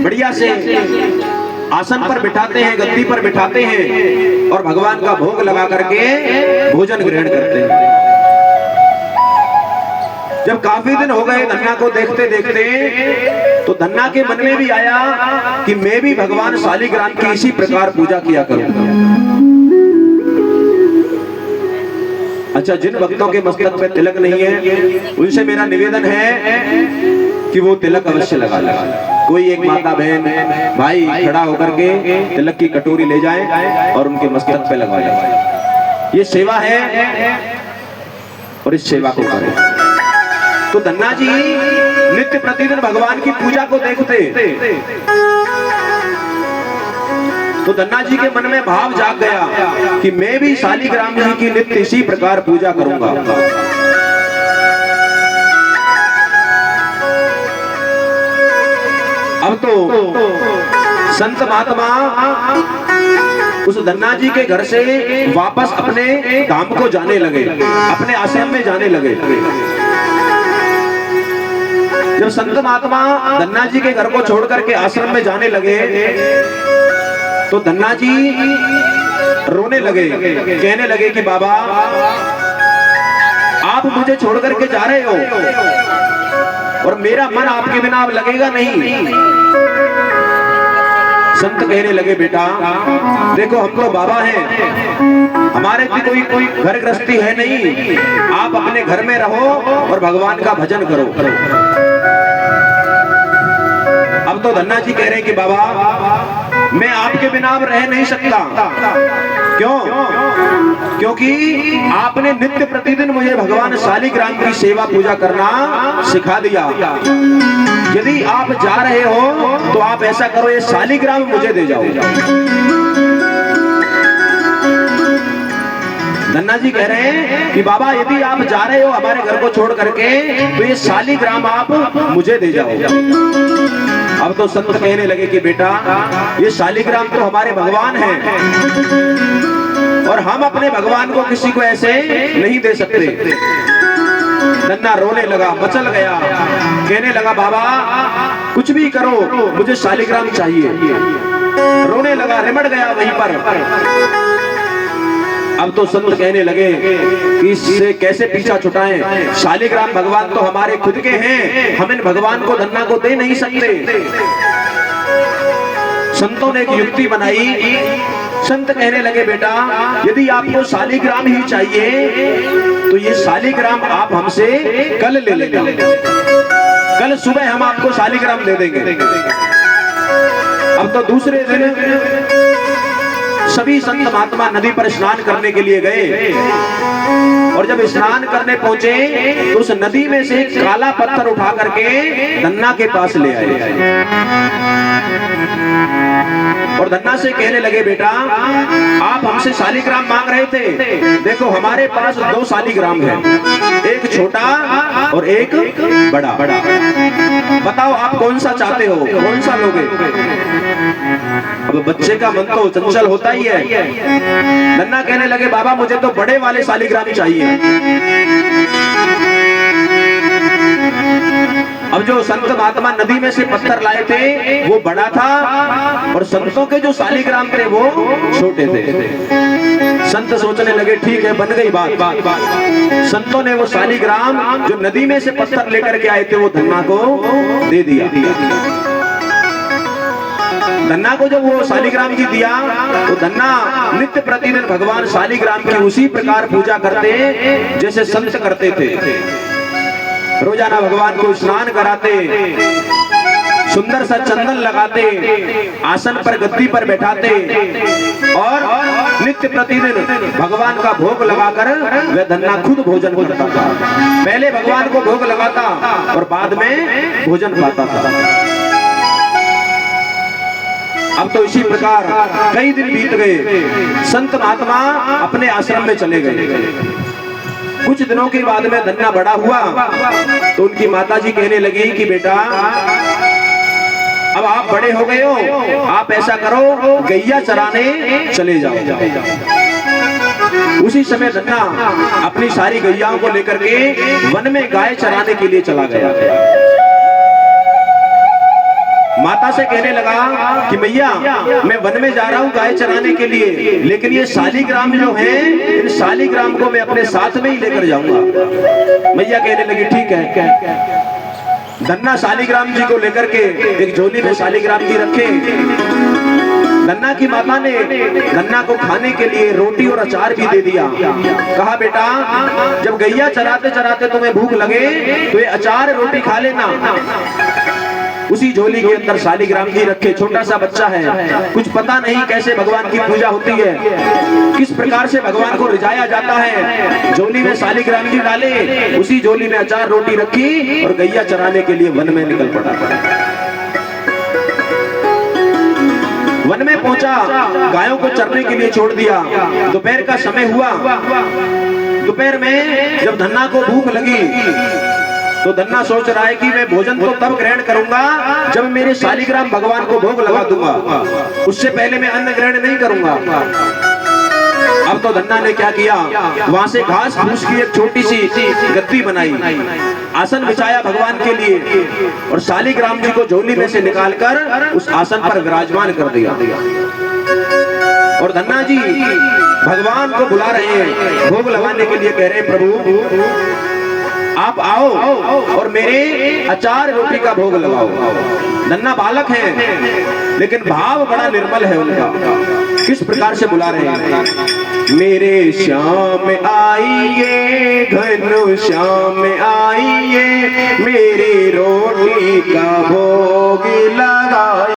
बढ़िया से आसन पर बिठाते हैं, गद्दी पर बिठाते हैं और भगवान का भोग लगा करके भोजन ग्रहण करते हैं। जब काफी दिन हो गए धन्ना को देखते देखते, तो धन्ना के मन में भी आया कि मैं भी भगवान शालिग्राम की इसी प्रकार पूजा किया करूंगा। अच्छा, जिन भक्तों के मस्तक पे तिलक नहीं है उनसे मेरा निवेदन है कि वो तिलक अवश्य लगा ले। कोई एक माता बहन भाई खड़ा होकर के तिलक की कटोरी ले जाए और उनके मस्तक पे लगा ले। ये सेवा है और इस सेवा को करें। तो धन्ना जी नित्य प्रतिदिन भगवान की पूजा को देखते, तो धन्ना जी के मन में भाव जाग गया कि मैं भी शालिग्राम जी की नित्य इसी प्रकार पूजा करूंगा। अब तो संत महात्मा उस धन्ना जी के घर से वापस अपने धाम को जाने लगे, अपने आश्रम में जाने लगे। जब संत महात्मा धन्ना जी के घर को छोड़ करके आश्रम में जाने लगे, तो धन्ना जी रोने लगे, कहने लगे कि बाबा आप मुझे छोड़ करके जा रहे हो और मेरा मन आपके बिना अब लगेगा नहीं। संत कहने लगे बेटा देखो हम तो बाबा हैं, हमारे भी कोई घर गृहस्थी है नहीं, आप अपने घर में रहो और भगवान का भजन करो। अब तो धन्ना जी कह रहे हैं कि बाबा मैं आपके बिना अब रह नहीं सकता। क्यों? क्योंकि आपने नित्य प्रतिदिन मुझे भगवान शालिग्राम की सेवा पूजा करना सिखा दिया। यदि आप जा रहे हो तो आप ऐसा करो, ये शालिग्राम मुझे दे जाओ। धन्ना जी कह रहे हैं कि बाबा यदि आप जा रहे हो हमारे घर को छोड़ करके, तो ये शालिग्राम आप मुझे दे जाओ। अब तो संत कहने लगे कि बेटा ये शालिग्राम तो हमारे भगवान हैं और हम अपने भगवान को किसी को ऐसे नहीं दे सकते। धन्ना रोने लगा, मचल गया, कहने लगा बाबा कुछ भी करो मुझे शालिग्राम चाहिए। रोने लगा, रिमट गया वहीं पर। अब तो संत कहने लगे कि इससे कैसे पीछा छुटाएं, शालिग्राम भगवान तो हमारे खुद के हैं, हम इन भगवान को धन्ना को दे नहीं सकते। संतों ने एक युक्ति बनाई। संत कहने लगे बेटा यदि आपको शालिग्राम ही चाहिए तो ये शालिग्राम आप हमसे कल ले लेना, कल सुबह हम आपको शालिग्राम दे देंगे। अब तो दूसरे दिन सभी संत महात्मा नदी पर स्नान करने के लिए गए और जब स्नान करने पहुंचे तो उस नदी में से काला पत्थर उठा करके धन्ना के पास ले आए और धन्ना से कहने लगे बेटा आप हमसे शालिग्राम मांग रहे थे, देखो हमारे पास दो शालिग्राम है, एक छोटा और एक बड़ा। बताओ आप कौन सा चाहते हो, कौन सा लोगे? अब बच्चे का मन तो चंचल होता ही है। धन्ना कहने लगे बाबा मुझे तो बड़े वाले शालिग्राम चाहिए। अब जो संत महात्मा नदी में से पत्थर लाए थे वो बड़ा था और संतों के जो शालिग्राम थे वो छोटे थे। संत सोचने लगे ठीक है बन गई बात। संतों ने वो शालिग्राम जो नदी में से पत्थर लेकर के आए थे वो धन्ना को दे दिया। धन्ना को जब वो शालिग्राम जी दिया तो धन्ना नित्य प्रतिदिन भगवान शालिग्राम की उसी प्रकार पूजा करते जैसे संत करते थे। रोजाना भगवान को स्नान कराते, सुंदर सा चंदन लगाते, आसन पर गद्दी पर बैठाते और नित्य प्रतिदिन भगवान का भोग लगाकर वह धन्ना खुद भोजन करता था। पहले भगवान को भोग लगाता और बाद में भोजन पाता था। अब तो इसी प्रकार कई दिन बीत गए, संत महात्मा अपने आश्रम में चले गए। कुछ दिनों के बाद में धन्ना बड़ा हुआ तो उनकी माताजी कहने लगी कि बेटा अब आप बड़े हो गए हो, आप ऐसा करो गैया चराने चले जाओ। उसी समय धन्ना अपनी सारी गैयाओं को लेकर के वन में गाय चराने के लिए चला गया। माता से कहने लगा कि मैया मैं वन में जा रहा हूँ गाय चराने के लिए, लेकिन ये शालिग्राम जो है, इन शालिग्राम को मैं अपने साथ में ही लेकर जाऊंगा। मैया कहने लगी ठीक है। धन्ना शालिग्राम जी को लेकर के एक झोली में शालिग्राम जी रखे। धन्ना की माता ने धन्ना को खाने के लिए रोटी और अचार भी दे दिया। कहा बेटा जब गैया चराते चराते तुम्हें भूख लगे तो ये अचार रोटी खा लेना। उसी झोली के अंदर शालिग्राम जी रखे। छोटा सा बच्चा है, कुछ पता नहीं कैसे भगवान की पूजा होती है, किस प्रकार से भगवान को रिझाया जाता है। झोली में शालिग्राम जी डाले, उसी झोली में अचार रोटी रखी और गैया चराने के लिए वन में निकल पड़ा। वन में पहुंचा, गायों को चरने के लिए छोड़ दिया। दोपहर का समय हुआ। दोपहर में जब धन्ना को भूख लगी तो धन्ना सोच रहा है कि मैं भोजन को तब ग्रहण करूंगा जब मेरे शालिग्राम भगवान को भोग लगा दूंगा, उससे पहले मैं अन्न ग्रहण नहीं करूंगा। अब तो धन्ना ने क्या किया, वहां से घास फूस की एक छोटी सी गद्दी बनाई, आसन बिछाया भगवान के लिए और शालिग्राम जी को झोली में से निकालकर उस आसन पर विराजमान कर दिया। और धन्ना जी भगवान को बुला रहे हैं, भोग लगाने के लिए कह रहे हैं प्रभु आप आओ और मेरे अचार रोटी का भोग लगाओ। धन्ना बालक है लेकिन भाव बड़ा निर्मल है उनका। किस प्रकार से बुला रहे हैं, मेरे श्याम आइए घन श्याम आइए, मेरी रोटी का भोग लगाओ।